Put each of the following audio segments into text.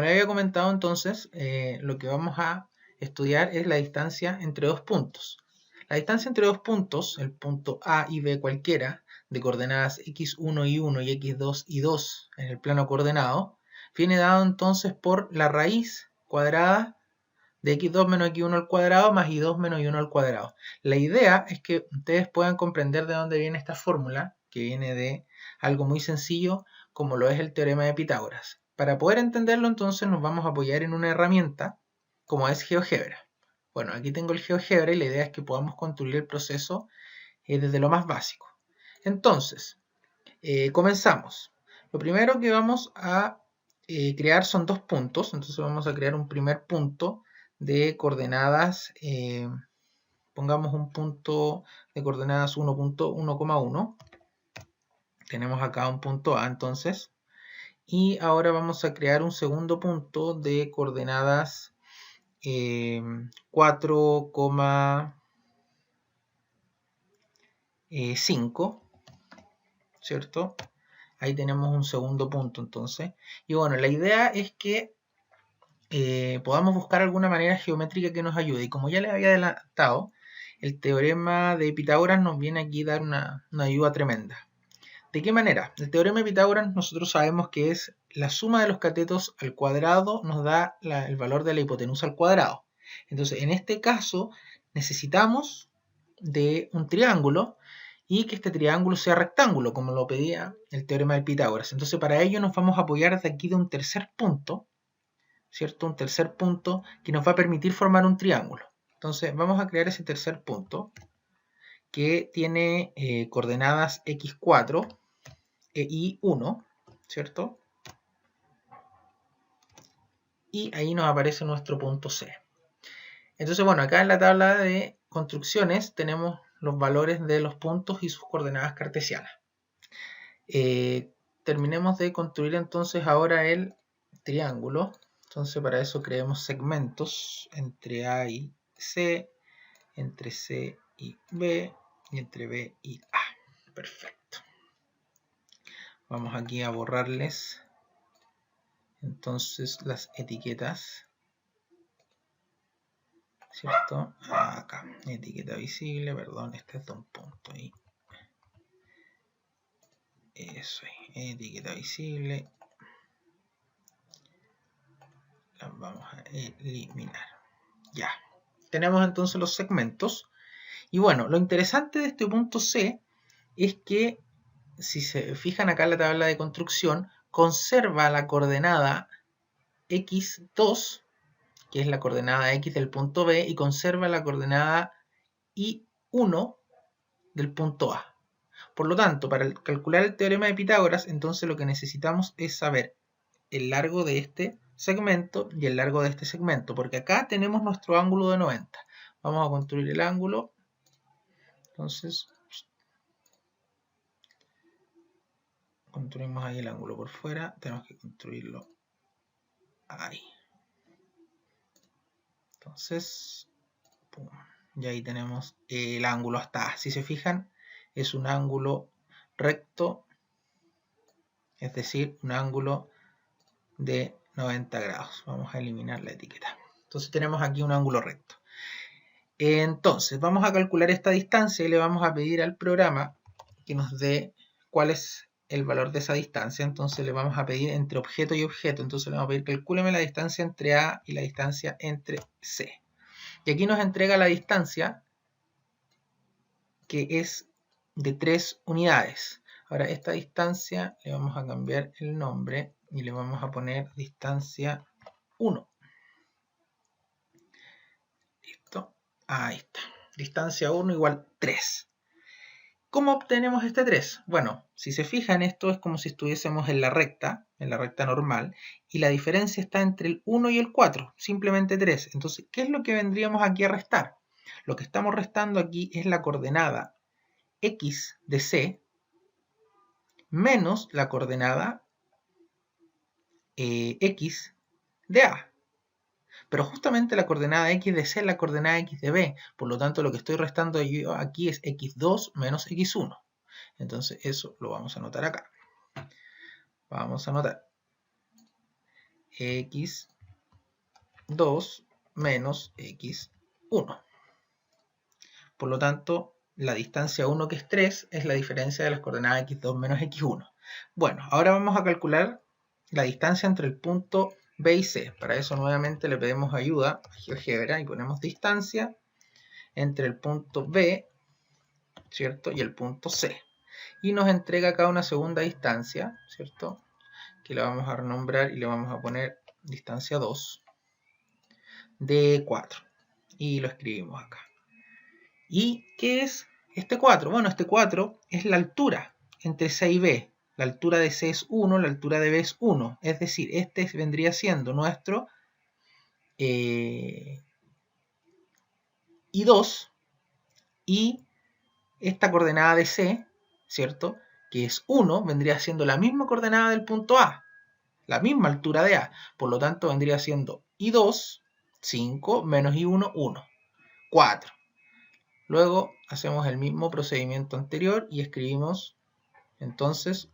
le había comentado entonces, lo que vamos a estudiar es la distancia entre dos puntos. La distancia entre dos puntos, el punto A y B cualquiera, de coordenadas x1 y 1 y x2 y 2 en el plano coordenado, viene dado entonces por la raíz cuadrada de x2 menos x1 al cuadrado más y2 menos y1 al cuadrado. La idea es que ustedes puedan comprender de dónde viene esta fórmula, que viene de algo muy sencillo como lo es el teorema de Pitágoras. Para poder entenderlo entonces nos vamos a apoyar en una herramienta como es GeoGebra. Bueno, aquí tengo el GeoGebra y la idea es que podamos construir el proceso desde lo más básico. Entonces, comenzamos. Lo primero que vamos a crear son dos puntos, entonces vamos a crear un primer punto de coordenadas, pongamos un punto de coordenadas 1.1,1. Tenemos acá un punto A entonces. Y ahora vamos a crear un segundo punto de coordenadas 4,5, ¿cierto? Ahí tenemos un segundo punto entonces. Y bueno, la idea es que podamos buscar alguna manera geométrica que nos ayude. Y como ya les había adelantado, el teorema de Pitágoras nos viene aquí a dar una ayuda tremenda. ¿De qué manera? El teorema de Pitágoras nosotros sabemos que es la suma de los catetos al cuadrado nos da el valor de la hipotenusa al cuadrado. Entonces, en este caso, necesitamos de un triángulo y que este triángulo sea rectángulo, como lo pedía el teorema de Pitágoras. Entonces, para ello nos vamos a apoyar de aquí de un tercer punto, ¿cierto? Un tercer punto que nos va a permitir formar un triángulo. Entonces, vamos a crear ese tercer punto que tiene coordenadas x4 y 1, ¿cierto? Y ahí nos aparece nuestro punto C. Entonces, bueno, acá en la tabla de construcciones tenemos los valores de los puntos y sus coordenadas cartesianas. Terminemos de construir entonces ahora el triángulo. Entonces, para eso creemos segmentos entre A y C, entre C y B, y entre B y A. Perfecto. Vamos aquí a borrarles entonces las etiquetas, ¿cierto? Acá, etiqueta visible, perdón, este es de un punto ahí. Eso es, etiqueta visible. Las vamos a eliminar. Ya. Tenemos entonces los segmentos. Y bueno, lo interesante de este punto C es que, si se fijan acá en la tabla de construcción, conserva la coordenada x2, que es la coordenada x del punto B, y conserva la coordenada y1 del punto A. Por lo tanto, para calcular el teorema de Pitágoras, entonces lo que necesitamos es saber el largo de este segmento y el largo de este segmento, porque acá tenemos nuestro ángulo de 90. Vamos a construir el ángulo. Entonces, construimos ahí el ángulo por fuera. Tenemos que construirlo ahí. Entonces, pum, y ahí tenemos el ángulo hasta A. Si se fijan, es un ángulo recto, es decir, un ángulo de 90 grados. Vamos a eliminar la etiqueta. Entonces tenemos aquí un ángulo recto. Entonces vamos a calcular esta distancia y le vamos a pedir al programa que nos dé cuál es el valor de esa distancia. Entonces le vamos a pedir entre objeto y objeto. Entonces le vamos a pedir calcúleme la distancia entre A y la distancia entre C. Y aquí nos entrega la distancia que es de 3 unidades. Ahora esta distancia le vamos a cambiar el nombre y le vamos a poner distancia 1. Listo. Ahí está. Distancia 1 igual 3. ¿Cómo obtenemos este 3? Bueno, si se fijan, esto es como si estuviésemos en la recta normal, y la diferencia está entre el 1 y el 4, simplemente 3. Entonces, ¿qué es lo que vendríamos aquí a restar? Lo que estamos restando aquí es la coordenada x de C menos la coordenada x de A. Pero justamente la coordenada x de C es la coordenada x de B. Por lo tanto, lo que estoy restando yo aquí es x2 menos x1. Entonces, eso lo vamos a anotar acá. Vamos a anotar x2 menos x1. Por lo tanto, la distancia 1, que es 3, es la diferencia de las coordenadas x2 menos x1. Bueno, ahora vamos a calcular la distancia entre el punto B y C. Para eso nuevamente le pedimos ayuda a GeoGebra y ponemos distancia entre el punto B, ¿cierto?, y el punto C. Y nos entrega acá una segunda distancia, ¿cierto?, que la vamos a renombrar y le vamos a poner distancia 2 de 4. Y lo escribimos acá. ¿Y qué es este 4? Bueno, este 4 es la altura entre C y B. La altura de C es 1, la altura de B es 1. Es decir, este vendría siendo nuestro I2, y esta coordenada de C, ¿cierto?, que es 1, vendría siendo la misma coordenada del punto A, la misma altura de A. Por lo tanto, vendría siendo I2, 5, menos I1, 1, 4. Luego hacemos el mismo procedimiento anterior y escribimos entonces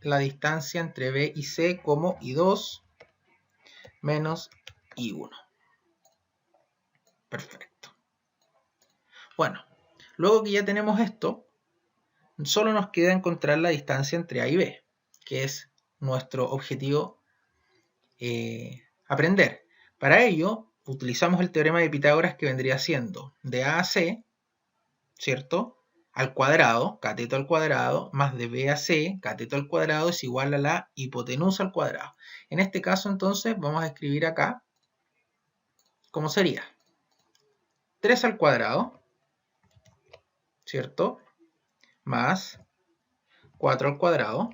la distancia entre B y C como I2 menos I1. Perfecto. Bueno, luego que ya tenemos esto, solo nos queda encontrar la distancia entre A y B, que es nuestro objetivo aprender. Para ello, utilizamos el teorema de Pitágoras, que vendría siendo de A a C, ¿cierto?, al cuadrado, cateto al cuadrado, más de B a C, cateto al cuadrado, es igual a la hipotenusa al cuadrado. En este caso, entonces, vamos a escribir acá cómo sería 3 al cuadrado, ¿cierto?, más 4 al cuadrado,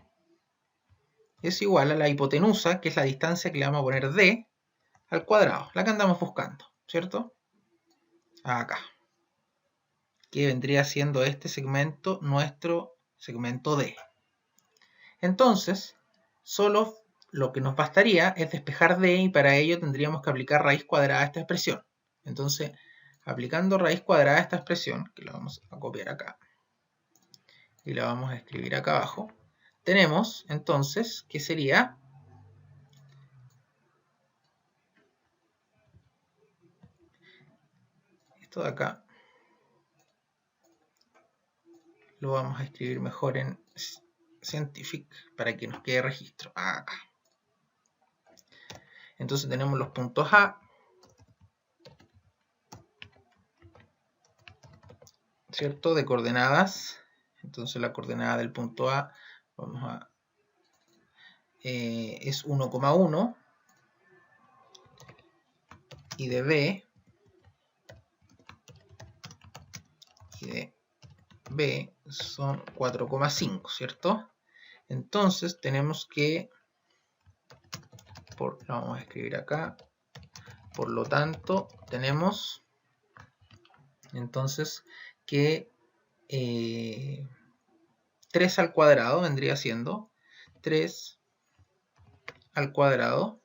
es igual a la hipotenusa, que es la distancia que le vamos a poner D al cuadrado, la que andamos buscando, ¿cierto?, acá, que vendría siendo este segmento, nuestro segmento D. Entonces, solo lo que nos bastaría es despejar D, y para ello tendríamos que aplicar raíz cuadrada a esta expresión. Entonces, aplicando raíz cuadrada a esta expresión, que la vamos a copiar acá, y la vamos a escribir acá abajo, tenemos entonces que sería esto de acá, lo vamos a escribir mejor en Scientific para que nos quede registro acá. Entonces tenemos los puntos A, ¿cierto?, de coordenadas. Entonces la coordenada del punto A vamos a es 1,1, y de B son 4,5, ¿cierto? Entonces tenemos que, lo vamos a escribir acá, por lo tanto tenemos entonces que 3 al cuadrado vendría siendo 3 al cuadrado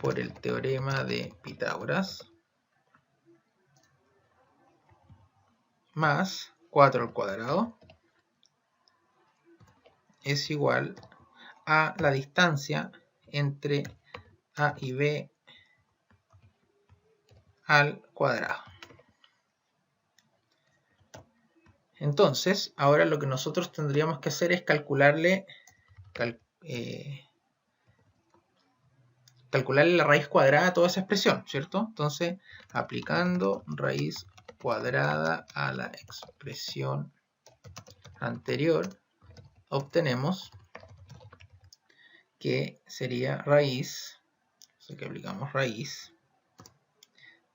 por el teorema de Pitágoras más 4 al cuadrado es igual a la distancia entre A y B al cuadrado. Entonces, ahora lo que nosotros tendríamos que hacer es calcularle la raíz cuadrada a toda esa expresión, ¿cierto? Entonces, aplicando raíz cuadrada a la expresión anterior, obtenemos que sería raíz, así que aplicamos raíz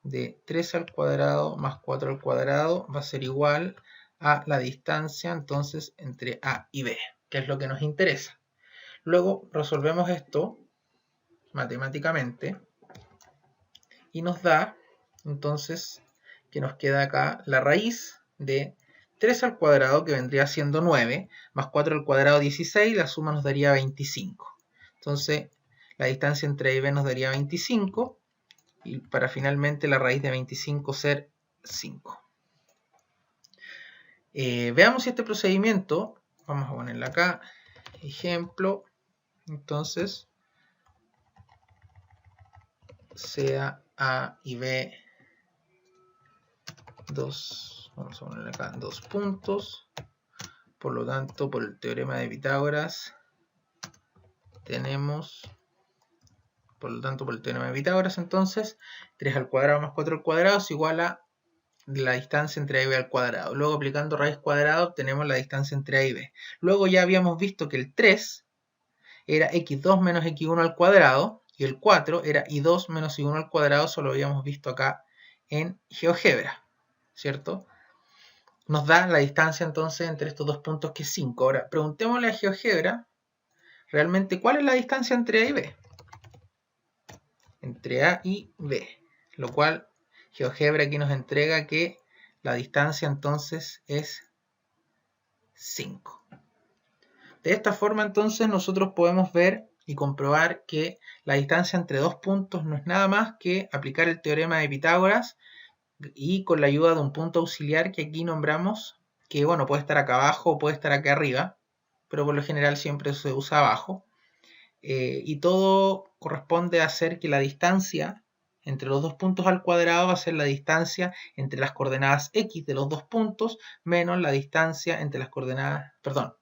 de 3 al cuadrado más 4 al cuadrado va a ser igual a la distancia entonces entre A y B, que es lo que nos interesa. Luego resolvemos esto matemáticamente y nos da entonces que nos queda acá la raíz de 3 al cuadrado, que vendría siendo 9, más 4 al cuadrado 16, la suma nos daría 25. Entonces la distancia entre A y B nos daría 25, y para finalmente la raíz de 25 ser 5. Veamos si este procedimiento, vamos a ponerle acá, ejemplo, entonces sea A y B vamos a ponerle acá 2 puntos. Por lo tanto, por el teorema de Pitágoras, tenemos, por el teorema de Pitágoras, entonces, 3 al cuadrado más 4 al cuadrado es igual a la distancia entre A y B al cuadrado. Luego, aplicando raíz cuadrada, obtenemos la distancia entre A y B. Luego ya habíamos visto que el 3 era x2 menos x1 al cuadrado, y el 4 era y2 menos y1 al cuadrado, eso lo habíamos visto acá en GeoGebra, ¿cierto? Nos da la distancia entonces entre estos dos puntos, que es 5. Ahora, preguntémosle a GeoGebra realmente cuál es la distancia entre A y B. Entre A y B. Lo cual GeoGebra aquí nos entrega que la distancia entonces es 5. De esta forma entonces nosotros podemos ver y comprobar que la distancia entre dos puntos no es nada más que aplicar el teorema de Pitágoras y con la ayuda de un punto auxiliar que aquí nombramos, que bueno, puede estar acá abajo o puede estar acá arriba, pero por lo general siempre se usa abajo. Y todo corresponde a hacer que la distancia entre los dos puntos al cuadrado va a ser la distancia entre las coordenadas x de los dos puntos menos la distancia entre las coordenadas, perdón,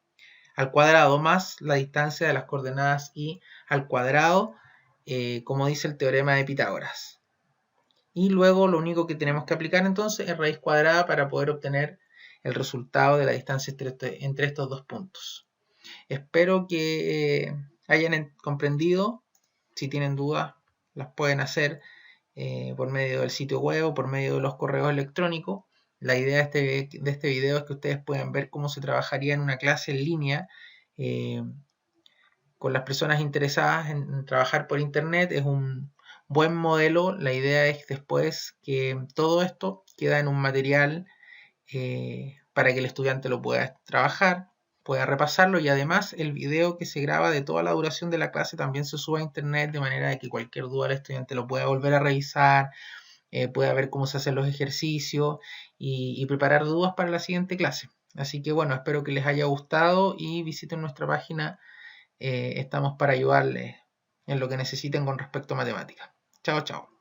al cuadrado más la distancia de las coordenadas y al cuadrado, como dice el teorema de Pitágoras. Y luego lo único que tenemos que aplicar entonces es raíz cuadrada para poder obtener el resultado de la distancia entre estos dos puntos. Espero que hayan comprendido. Si tienen dudas, las pueden hacer por medio del sitio web o por medio de los correos electrónicos. La idea de este video es que ustedes puedan ver cómo se trabajaría en una clase en línea con las personas interesadas en trabajar por internet. Es un buen modelo. La idea es después que todo esto queda en un material para que el estudiante lo pueda trabajar, pueda repasarlo, y además el video que se graba de toda la duración de la clase también se sube a internet, de manera de que cualquier duda el estudiante lo pueda volver a revisar, pueda ver cómo se hacen los ejercicios y preparar dudas para la siguiente clase. Así que bueno, espero que les haya gustado y visiten nuestra página. Estamos para ayudarles en lo que necesiten con respecto a matemáticas. Chao, chao.